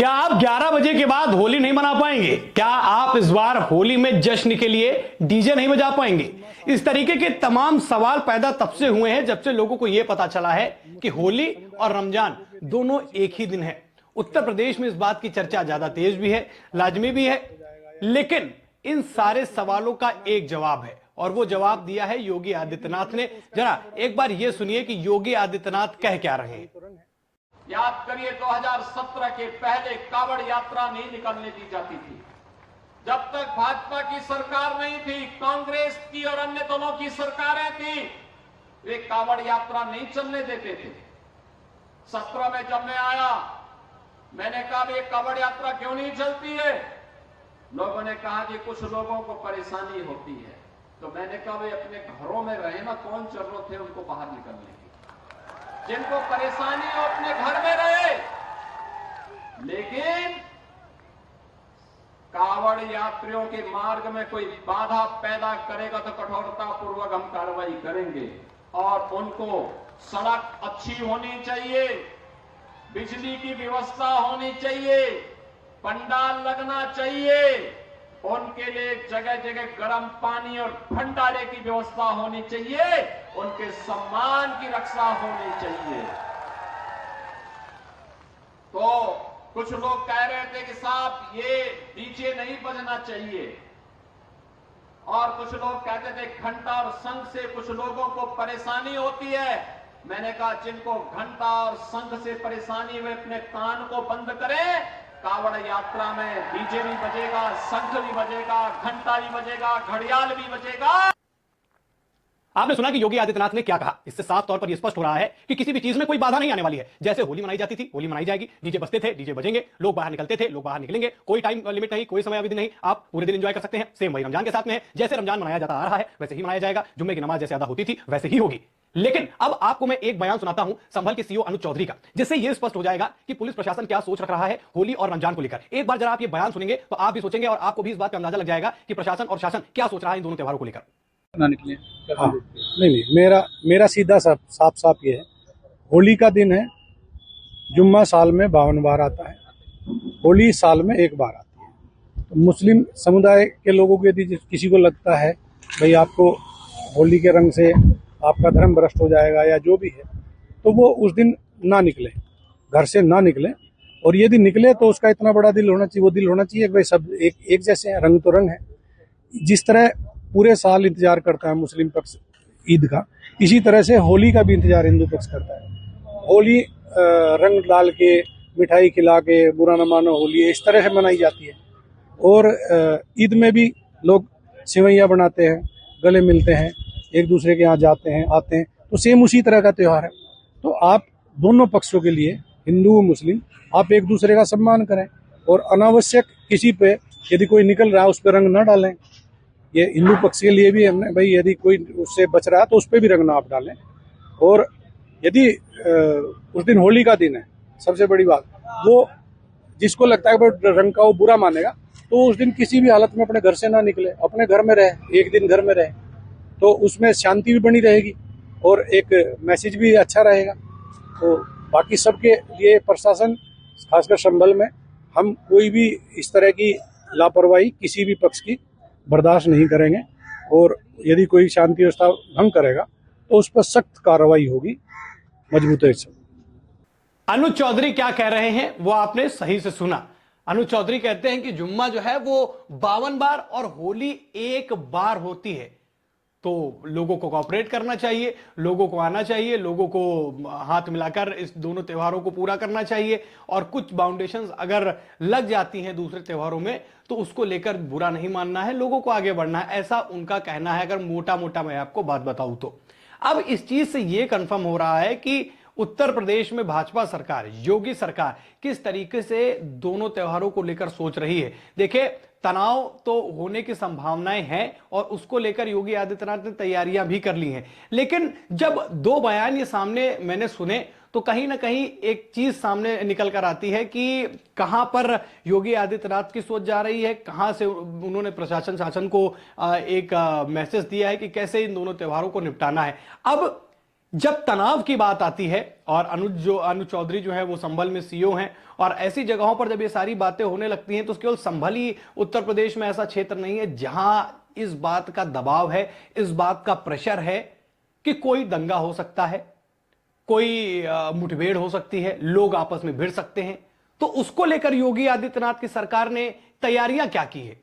क्या आप 11 बजे के बाद होली नहीं मना पाएंगे? क्या आप इस बार होली में जश्न के लिए डीजे नहीं बजा पाएंगे? इस तरीके के तमाम सवाल पैदा तब से हुए हैं जब से लोगों को यह पता चला है कि होली और रमजान दोनों एक ही दिन है। उत्तर प्रदेश में इस बात की चर्चा ज्यादा तेज भी है, लाजमी भी है, लेकिन इन सारे सवालों का एक जवाब है और वो जवाब दिया है योगी आदित्यनाथ ने। जरा एक बार यह सुनिए कि योगी आदित्यनाथ कह क्या रहे हैं। याद करिए 2017 के पहले कावड़ यात्रा नहीं निकलने दी जाती थी। जब तक भाजपा की सरकार नहीं थी, कांग्रेस की और अन्य दोनों की सरकारें थी, वे कावड़ यात्रा नहीं चलने देते थे। 17 में जब मैं आया, मैंने कहा ये कावड़ यात्रा क्यों नहीं चलती है? लोगों ने कहा कि कुछ लोगों को परेशानी होती है। तो मैंने कहा वे अपने घरों में रहे ना, कौन जरूरत है उनको बाहर निकलने की? जिनको परेशानी हो अपने घर में रहे, लेकिन कावड़ यात्रियों के मार्ग में कोई बाधा पैदा करेगा तो कठोरता पूर्वक हम कार्रवाई करेंगे। और उनको सड़क अच्छी होनी चाहिए, बिजली की व्यवस्था होनी चाहिए, पंडाल लगना चाहिए, उनके लिए जगह जगह गर्म पानी और भंडारे की व्यवस्था होनी चाहिए, उनके सम्मान की रक्षा होनी चाहिए। तो कुछ लोग कह रहे थे कि साहब ये डीजे नहीं बजना चाहिए, और कुछ लोग कहते थे घंटा और शंख से कुछ लोगों को परेशानी होती है। मैंने कहा जिनको घंटा और शंख से परेशानी वे अपने कान को बंद करें। कावड़ यात्रा में डीजे भी बजेगा, शंख भी बजेगा, घंटा भी बजेगा, घड़ियाल भी बजेगा। आपने सुना कि योगी आदित्यनाथ ने क्या कहा। इससे साफ तौर पर यह स्पष्ट हो रहा है कि किसी भी चीज में कोई बाधा नहीं आने वाली है। जैसे होली मनाई जाती थी, होली मनाई जाएगी, डीजे बजते थे, डीजे बजेंगे, लोग बाहर निकलते थे, लोग बाहर निकलेंगे, कोई टाइम लिमिट नहीं, कोई समय अवधि नहीं, आप पूरे दिन एंजॉय कर सकते हैं। सेम वही रमजान के साथ में है, जैसे रमजान मनाया जाता आ रहा है वैसे ही मनाया जाएगा, जुम्मे की नमाज जैसे अदा होती थी वैसे ही होगी। लेकिन अब आपको मैं एक बयान सुनाता हूं संभल के सीईओ अनुज चौधरी का, जिससे यह स्पष्ट हो जाएगा कि पुलिस प्रशासन क्या सोच रख रहा है होली और रमजान को लेकर। एक बार जरा आप ये बयान सुनेंगे तो आप भी सोचेंगे और आपको भी इस बात का अंदाजा लग जाएगा कि प्रशासन और शासन क्या सोच रहा है इन दोनों त्योहारों को लेकर। ना निकले। हाँ, नहीं, मेरा सीधा साफ ये है, होली का दिन है, जुम्मा साल में 52 बार आता है, होली साल में एक बार आती है। तो मुस्लिम समुदाय के लोगों को यदि किसी को लगता है भाई आपको होली के रंग से आपका धर्म भ्रष्ट हो जाएगा या जो भी है, तो वो उस दिन ना निकले, घर से ना निकले। और यदि निकले तो उसका इतना बड़ा दिल होना चाहिए, वो दिल होना चाहिए कि भाई सब एक जैसे हैं, रंग तो रंग है। जिस तरह पूरे साल इंतजार करता है मुस्लिम पक्ष ईद का, इसी तरह से होली का भी इंतजार हिंदू पक्ष करता है। होली रंग डाल के, मिठाई खिला के, बुरा न मानो होली, इस तरह से मनाई जाती है। और ईद में भी लोग सेवैयाँ बनाते हैं, गले मिलते हैं, एक दूसरे के यहाँ जाते हैं, आते हैं, तो सेम उसी तरह का त्यौहार है। तो आप दोनों पक्षों के लिए, हिंदू मुस्लिम, आप एक दूसरे का सम्मान करें और अनावश्यक किसी पे यदि कोई निकल रहा है उस पर रंग न डालें। ये हिंदू पक्ष के लिए भी हमने भाई यदि कोई उससे बच रहा है तो उस पर भी रंग ना आप डालें। और यदि उस दिन होली का दिन है, सबसे बड़ी बात, वो जिसको लगता है कि रंग का वो बुरा मानेगा, तो उस दिन किसी भी हालत में अपने घर से ना निकले, अपने घर में रहे, एक दिन घर में रहे, तो उसमें शांति भी बनी रहेगी और एक मैसेज भी अच्छा रहेगा। तो बाकी सबके लिए प्रशासन, खासकर संभल में, हम कोई भी इस तरह की लापरवाही किसी भी पक्ष की बर्दाश्त नहीं करेंगे। और यदि कोई शांति व्यवस्था भंग करेगा तो उस पर सख्त कार्रवाई होगी, मजबूती से। अनुज चौधरी क्या कह रहे हैं वो आपने सही से सुना। अनुज चौधरी कहते हैं कि जुम्मा जो है वो 52 बार और होली एक बार होती है। तो लोगों को कोऑपरेट करना चाहिए, लोगों को आना चाहिए, लोगों को हाथ मिलाकर इस दोनों त्योहारों को पूरा करना चाहिए। और कुछ बाउंडेशंस अगर लग जाती हैं दूसरे त्योहारों में तो उसको लेकर बुरा नहीं मानना है, लोगों को आगे बढ़ना है, ऐसा उनका कहना है। अगर मोटा मोटा मैं आपको बात बताऊं तो अब इस चीज से यह कंफर्म हो रहा है कि उत्तर प्रदेश में भाजपा सरकार, योगी सरकार किस तरीके से दोनों त्योहारों को लेकर सोच रही है। देखिए, तनाव तो होने की संभावनाएं हैं और उसको लेकर योगी आदित्यनाथ ने तैयारियां भी कर ली हैं। लेकिन जब दो बयान ये सामने मैंने सुने तो कहीं ना कहीं एक चीज सामने निकल कर आती है कि कहां पर योगी आदित्यनाथ की सोच जा रही है, कहां से उन्होंने प्रशासन शासन को एक मैसेज दिया है कि कैसे इन दोनों त्योहारों को निपटाना है। अब जब तनाव की बात आती है, और अनुज चौधरी जो है वो संभल में सीईओ हैं, और ऐसी जगहों पर जब ये सारी बातें होने लगती हैं तो केवल संभल ही उत्तर प्रदेश में ऐसा क्षेत्र नहीं है जहां इस बात का दबाव है, इस बात का प्रेशर है कि कोई दंगा हो सकता है, कोई मुठभेड़ हो सकती है, लोग आपस में भिड़ सकते हैं। तो उसको लेकर योगी आदित्यनाथ की सरकार ने तैयारियां क्या की है,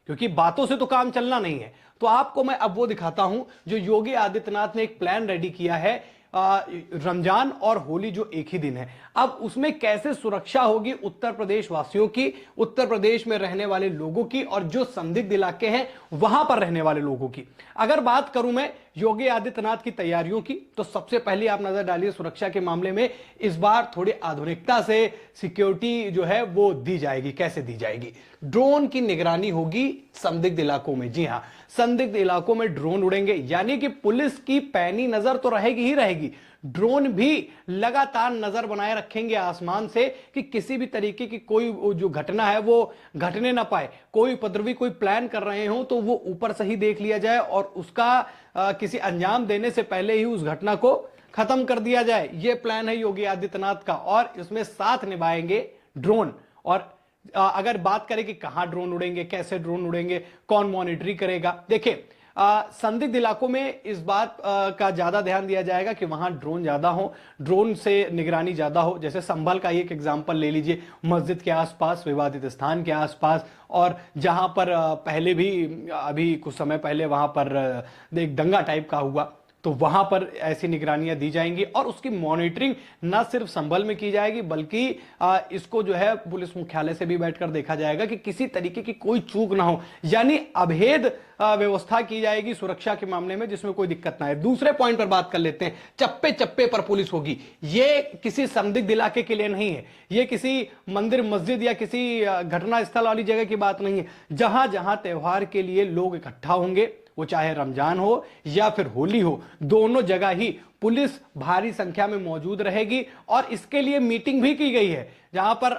क्योंकि बातों से तो काम चलना नहीं है। तो आपको मैं अब वो दिखाता हूं जो योगी आदित्यनाथ ने एक प्लान रेडी किया है। रमजान और होली जो एक ही दिन है, अब उसमें कैसे सुरक्षा होगी उत्तर प्रदेश वासियों की, उत्तर प्रदेश में रहने वाले लोगों की, और जो संदिग्ध इलाके हैं वहां पर रहने वाले लोगों की। अगर बात करूं मैं योगी आदित्यनाथ की तैयारियों की, तो सबसे पहले आप नजर डालिए सुरक्षा के मामले में इस बार थोड़ी आधुनिकता से सिक्योरिटी जो है वो दी जाएगी। कैसे दी जाएगी? ड्रोन की निगरानी होगी संदिग्ध इलाकों में। जी हां, संदिग्ध इलाकों में ड्रोन उड़ेंगे, यानी कि पुलिस की पैनी नजर तो रहेगी ही रहेगी, ड्रोन भी लगातार नजर बनाए रखेंगे आसमान से कि किसी भी तरीके की कोई जो घटना है वो घटने ना पाए। कोई उपद्रवी कोई प्लान कर रहे हो तो वो ऊपर से ही देख लिया जाए और उसका किसी अंजाम देने से पहले ही उस घटना को खत्म कर दिया जाए। यह प्लान है योगी आदित्यनाथ का, और इसमें साथ निभाएंगे ड्रोन। और अगर बात करें कि कहां ड्रोन उड़ेंगे, कैसे ड्रोन उड़ेंगे, कौन मॉनिटरिंग करेगा, देखिए संदिग्ध इलाकों में इस बात का ज्यादा ध्यान दिया जाएगा कि वहां ड्रोन ज्यादा हो, ड्रोन से निगरानी ज्यादा हो। जैसे संभल का एक एग्जांपल ले लीजिए, मस्जिद के आसपास, विवादित स्थान के आसपास, और जहां पर पहले भी अभी कुछ समय पहले वहां पर एक दंगा टाइप का हुआ, तो वहां पर ऐसी निगरानियां दी जाएंगी। और उसकी मॉनिटरिंग न सिर्फ संभल में की जाएगी, बल्कि इसको जो है पुलिस मुख्यालय से भी बैठकर देखा जाएगा कि किसी तरीके की कोई चूक ना हो, यानी अभेद व्यवस्था की जाएगी सुरक्षा के मामले में, जिसमें कोई दिक्कत ना है। दूसरे पॉइंट पर बात कर लेते हैं, चप्पे चप्पे पर पुलिस होगी। ये किसी संदिग्ध इलाके के लिए नहीं है, ये किसी मंदिर मस्जिद या किसी घटना स्थल वाली जगह की बात नहीं है। जहां जहां त्योहार के लिए लोग इकट्ठा होंगे, वो चाहे रमजान हो या फिर होली हो, दोनों जगह ही पुलिस भारी संख्या में मौजूद रहेगी। और इसके लिए मीटिंग भी की गई है, जहां पर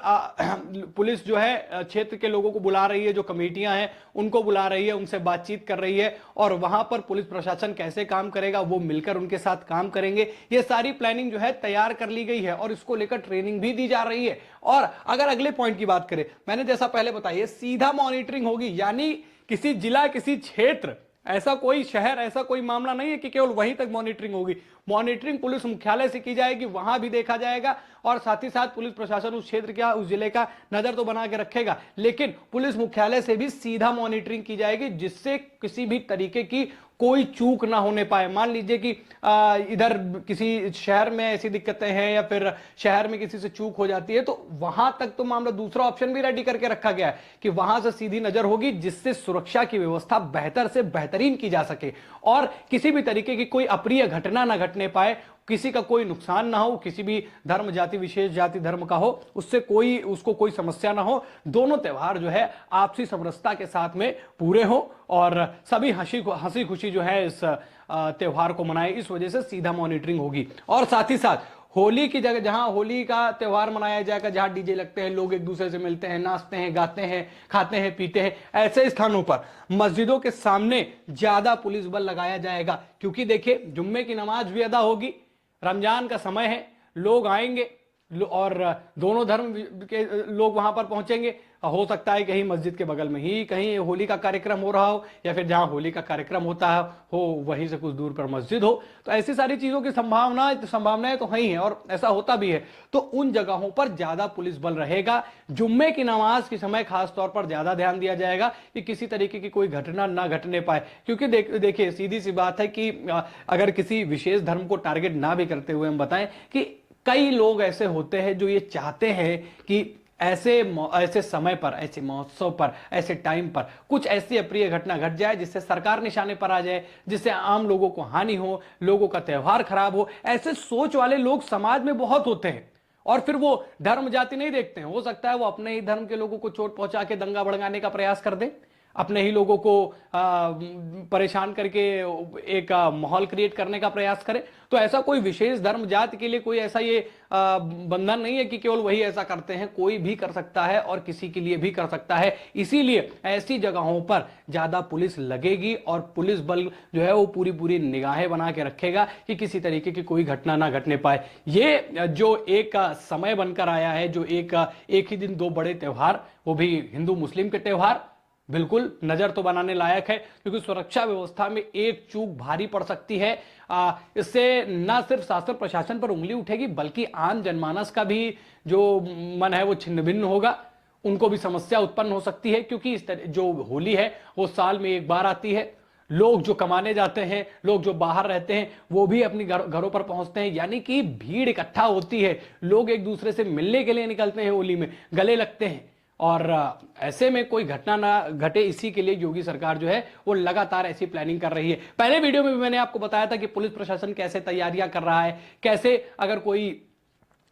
पुलिस जो है क्षेत्र के लोगों को बुला रही है, जो कमेटियां हैं उनको बुला रही है, उनसे बातचीत कर रही है, और वहां पर पुलिस प्रशासन कैसे काम करेगा वो मिलकर उनके साथ काम करेंगे। ये सारी प्लानिंग जो है तैयार कर ली गई है, और इसको लेकर ट्रेनिंग भी दी जा रही है। और अगर अगले पॉइंट की बात करें, मैंने जैसा पहले बताया, सीधा मॉनिटरिंग होगी, यानी किसी जिला, किसी क्षेत्र, ऐसा कोई शहर, ऐसा कोई मामला नहीं है कि केवल वहीं तक मॉनिटरिंग होगी। मॉनिटरिंग पुलिस मुख्यालय से की जाएगी, वहां भी देखा जाएगा, और साथ ही साथ पुलिस प्रशासन उस क्षेत्र का, उस जिले का नजर तो बना के रखेगा, लेकिन पुलिस मुख्यालय से भी सीधा मॉनिटरिंग की जाएगी, जिससे किसी भी तरीके की कोई चूक ना होने पाए। मान लीजिए कि इधर किसी शहर में ऐसी दिक्कतें हैं, या फिर शहर में किसी से चूक हो जाती है, तो वहां तक तो मामला, दूसरा ऑप्शन भी रेडी करके रखा गया है कि वहां से सीधी नजर होगी, जिससे सुरक्षा की व्यवस्था बेहतर से बेहतरीन की जा सके, और किसी भी तरीके की कोई अप्रिय घटना ना घटने पाए, किसी का कोई नुकसान ना हो, किसी भी धर्म, जाति, विशेष जाति धर्म का हो, उससे उसको कोई समस्या ना हो। दोनों त्यौहार जो है आपसी समरसता के साथ में पूरे हो, और सभी हंसी खुशी जो है इस त्यौहार को मनाए। इस वजह से सीधा मॉनिटरिंग होगी। और साथ ही साथ होली की जगह, जहां होली का त्यौहार मनाया जाएगा, जहां डीजे लगते हैं, लोग एक दूसरे से मिलते हैं, नाचते हैं, गाते हैं, खाते हैं, पीते हैं, ऐसे स्थानों पर मस्जिदों के सामने ज्यादा पुलिस बल लगाया जाएगा। क्योंकि देखिए, जुम्मे की नमाज भी अदा होगी, रमजान का समय है, लोग आएंगे, और दोनों धर्म के लोग वहां पर पहुंचेंगे। हो सकता है कहीं मस्जिद के बगल में ही कहीं होली का कार्यक्रम हो रहा हो, या फिर जहां होली का कार्यक्रम होता है हो वहीं से कुछ दूर पर मस्जिद हो। तो ऐसी सारी चीजों की संभावनाएं तो है ही है, और ऐसा होता भी है। तो उन जगहों पर ज्यादा पुलिस बल रहेगा। जुम्मे की नमाज के समय खास तौर पर ज्यादा ध्यान दिया जाएगा कि किसी तरीके की कोई घटना ना घटने पाए। क्योंकि देखिए, सीधी सी बात है कि अगर किसी विशेष धर्म को टारगेट ना भी करते हुए हम बताएं कि कई लोग ऐसे होते हैं जो ये चाहते हैं कि ऐसे समय पर, ऐसे महोत्सव पर, ऐसे टाइम पर कुछ ऐसी अप्रिय घटना घट जाए जिससे सरकार निशाने पर आ जाए, जिससे आम लोगों को हानि हो, लोगों का त्यौहार खराब हो। ऐसे सोच वाले लोग समाज में बहुत होते हैं, और फिर वो धर्म जाति नहीं देखते हैं। हो सकता है वो अपने ही धर्म के लोगों को चोट पहुंचा के दंगा भड़काने का प्रयास कर दें। अपने ही लोगों को परेशान करके एक माहौल क्रिएट करने का प्रयास करे। तो ऐसा कोई विशेष धर्म जाति के लिए कोई ऐसा ये बंधन नहीं है कि केवल वही ऐसा करते हैं, कोई भी कर सकता है और किसी के लिए भी कर सकता है। इसीलिए ऐसी जगहों पर ज्यादा पुलिस लगेगी और पुलिस बल जो है वो पूरी पूरी निगाहें बना के रखेगा कि किसी तरीके की कोई घटना ना घटने पाए। ये जो एक समय बनकर आया है, जो एक ही दिन दो बड़े त्योहार, वो भी हिंदू मुस्लिम के त्योहार, बिल्कुल नजर तो बनाने लायक है, क्योंकि सुरक्षा व्यवस्था में एक चूक भारी पड़ सकती है। इससे न सिर्फ शासन प्रशासन पर उंगली उठेगी, बल्कि आम जनमानस का भी जो मन है वो छिन्न भिन्न होगा, उनको भी समस्या उत्पन्न हो सकती है। क्योंकि इस तरह जो होली है वो साल में एक बार आती है। लोग जो कमाने जाते हैं, लोग जो बाहर रहते हैं, वो भी अपनी घरों पर पहुंचते हैं, यानी कि भीड़ इकट्ठा होती है। लोग एक दूसरे से मिलने के लिए निकलते हैं, होली में गले लगते हैं, और ऐसे में कोई घटना ना घटे, इसी के लिए योगी सरकार जो है वो लगातार ऐसी प्लानिंग कर रही है। पहले वीडियो में भी मैंने आपको बताया था कि पुलिस प्रशासन कैसे तैयारियां कर रहा है, कैसे अगर कोई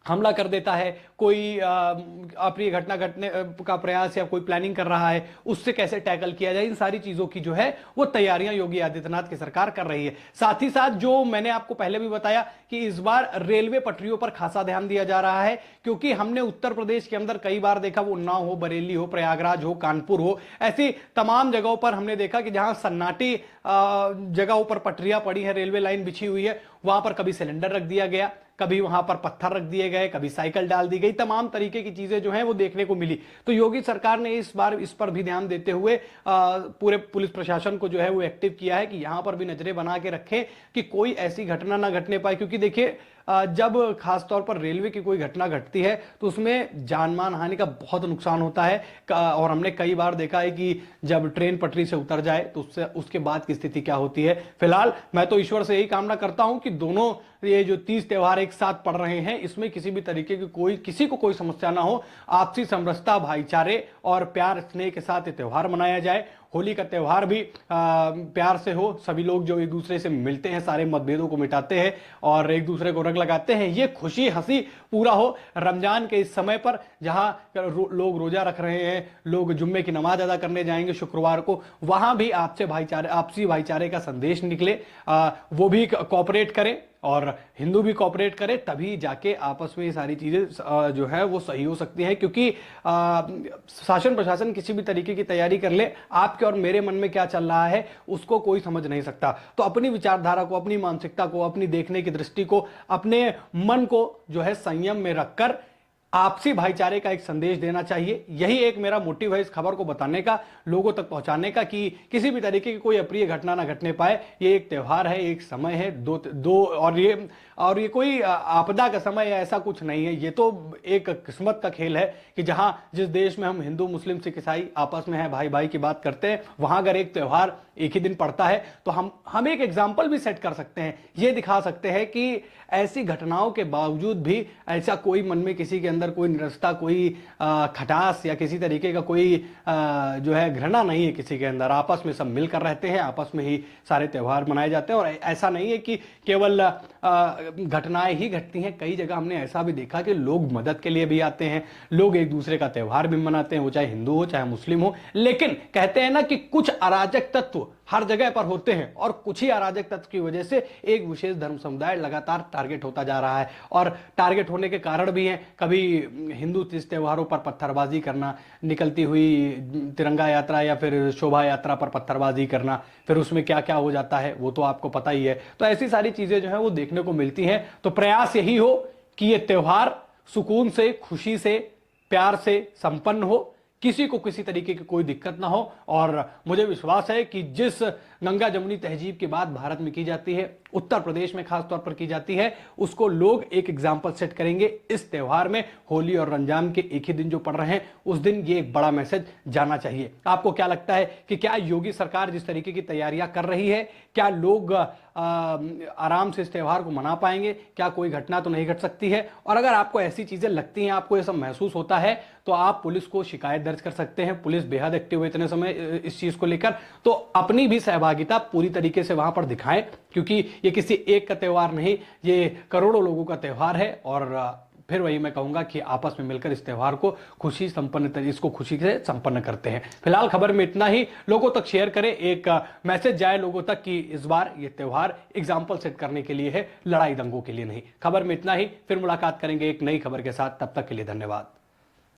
हमला कर देता है, कोई अप्रिय घटना घटने का प्रयास या कोई प्लानिंग कर रहा है, उससे कैसे टैकल किया जाए, इन सारी चीजों की जो है वो तैयारियां योगी आदित्यनाथ की सरकार कर रही है। साथ ही साथ जो मैंने आपको पहले भी बताया कि इस बार रेलवे पटरियों पर खासा ध्यान दिया जा रहा है, क्योंकि हमने उत्तर प्रदेश के अंदर कई बार देखा, वो उन्नाव हो, बरेली हो, प्रयागराज हो, कानपुर हो, ऐसी तमाम जगहों पर हमने देखा कि जहां सन्नाटी जगहों पर पटरियां पड़ी है, रेलवे लाइन बिछी हुई है, वहां पर कभी सिलेंडर रख दिया गया, कभी वहां पर पत्थर रख दिए गए, कभी साइकिल डाल दी गई, तमाम तरीके की चीजें जो हैं वो देखने को मिली। तो योगी सरकार ने इस बार इस पर भी ध्यान देते हुए पूरे पुलिस प्रशासन को जो है वो एक्टिव किया है कि यहां पर भी नजरें बना के रखें कि कोई ऐसी घटना ना घटने पाए। क्योंकि देखिए, जब खासतौर पर रेलवे की कोई घटना घटती है तो उसमें जान मान हानि का बहुत नुकसान होता है, और हमने कई बार देखा है कि जब ट्रेन पटरी से उतर जाए तो उसके बाद की स्थिति क्या होती है। फिलहाल मैं तो ईश्वर से यही कामना करता हूं कि दोनों ये जो 30 त्योहार एक साथ पड़ रहे हैं, इसमें किसी भी तरीके की किसी को कोई समस्या ना हो, आपसी समरसता, भाईचारे और प्यार स्नेह के साथ ये त्योहार मनाया जाए। होली का त्योहार भी प्यार से हो, सभी लोग जो एक दूसरे से मिलते हैं, सारे मतभेदों को मिटाते हैं और एक दूसरे को रंग लगाते हैं, ये खुशी हंसी पूरा हो। रमजान के इस समय पर जहां लोग रोजा रख रहे हैं, लोग जुम्मे की नमाज अदा करने जाएंगे शुक्रवार को, वहां भी आपसी भाईचारे का संदेश निकले, वो भी कोऑपरेट करें और हिंदू भी कोऑपरेट करे, तभी जाके आपस में ये सारी चीजें जो है वो सही हो सकती है। क्योंकि शासन प्रशासन किसी भी तरीके की तैयारी कर ले, आपके और मेरे मन में क्या चल रहा है उसको कोई समझ नहीं सकता। तो अपनी विचारधारा को, अपनी मानसिकता को, अपनी देखने की दृष्टि को, अपने मन को जो है संयम में रखकर आपसी भाईचारे का एक संदेश देना चाहिए। यही एक मेरा मोटिव है इस खबर को बताने का, लोगों तक पहुंचाने का, कि किसी भी तरीके की कोई अप्रिय घटना ना घटने पाए। ये एक त्योहार है, एक समय है, दो और ये कोई आपदा का समय है, ऐसा कुछ नहीं है। ये तो एक किस्मत का खेल है कि जहां जिस देश में हम हिंदू मुस्लिम सिख ईसाई आपस में है, भाई भाई की बात करते हैं, वहां अगर एक त्योहार एक ही दिन पड़ता है तो हम एक एग्जाम्पल भी सेट कर सकते हैं, ये दिखा सकते हैं कि ऐसी घटनाओं के बावजूद भी ऐसा कोई मन में किसी के अंदर कोई निरस्ता, कोई खटास या किसी तरीके का कोई जो है घृणा नहीं है किसी के अंदर। आपस में सब मिलकर रहते हैं, आपस में ही सारे त्योहार मनाए जाते हैं। और ऐसा नहीं है कि केवल घटनाएं ही घटती हैं, कई जगह हमने ऐसा भी देखा कि लोग मदद के लिए भी आते हैं, लोग एक दूसरे का त्योहार भी मनाते हैं, वो चाहे हिंदू हो चाहे मुस्लिम हो। लेकिन कहते हैं ना कि कुछ अराजक तत्व हर जगह पर होते हैं, और कुछ ही अराजक तत्व की वजह से एक विशेष धर्म समुदाय लगातार टारगेट होता जा रहा है। और टारगेट होने के कारण भी हैं, कभी हिंदू तीज त्योहारों पर पत्थरबाजी करना, निकलती हुई तिरंगा यात्रा या फिर शोभा यात्रा पर पत्थरबाजी करना, फिर उसमें क्या क्या हो जाता है वो तो आपको पता ही है। तो ऐसी सारी चीजें जो है वो देखने को मिलती हैं। तो प्रयास यही हो कि ये त्योहार सुकून से, खुशी से, प्यार से संपन्न हो, किसी को किसी तरीके की कोई दिक्कत ना हो। और मुझे विश्वास है कि जिस गंगा जमुनी तहजीब की बात भारत में की जाती है, उत्तर प्रदेश में खासतौर पर की जाती है, उसको लोग एक एग्जाम्पल सेट करेंगे इस त्योहार में। होली और रमजान के एक ही दिन जो पड़ रहे हैं, उस दिन ये एक बड़ा मैसेज जाना चाहिए। आपको क्या लगता है कि क्या योगी सरकार जिस तरीके की तैयारियां कर रही है, क्या लोग आराम से इस त्योहार को मना पाएंगे? क्या कोई घटना तो नहीं घट सकती है? और अगर आपको ऐसी चीजें लगती हैं, आपको ये सब महसूस होता है, तो आप पुलिस को शिकायत दर्ज कर सकते हैं। पुलिस बेहद एक्टिव है इतने समय इस चीज को लेकर, तो अपनी भी सहभागिता पूरी तरीके से वहां पर दिखाएं, क्योंकि ये किसी एक का त्योहार नहीं, ये करोड़ों लोगों का त्योहार है। और फिर वही मैं कहूंगा कि आपस में मिलकर इस त्यौहार को इसको खुशी से संपन्न करते हैं। फिलहाल खबर में इतना ही, लोगों तक शेयर करें, एक मैसेज जाए लोगों तक कि इस बार ये त्यौहार एग्जाम्पल सेट करने के लिए है, लड़ाई दंगों के लिए नहीं। खबर में इतना ही, फिर मुलाकात करेंगे एक नई खबर के साथ, तब तक के लिए धन्यवाद।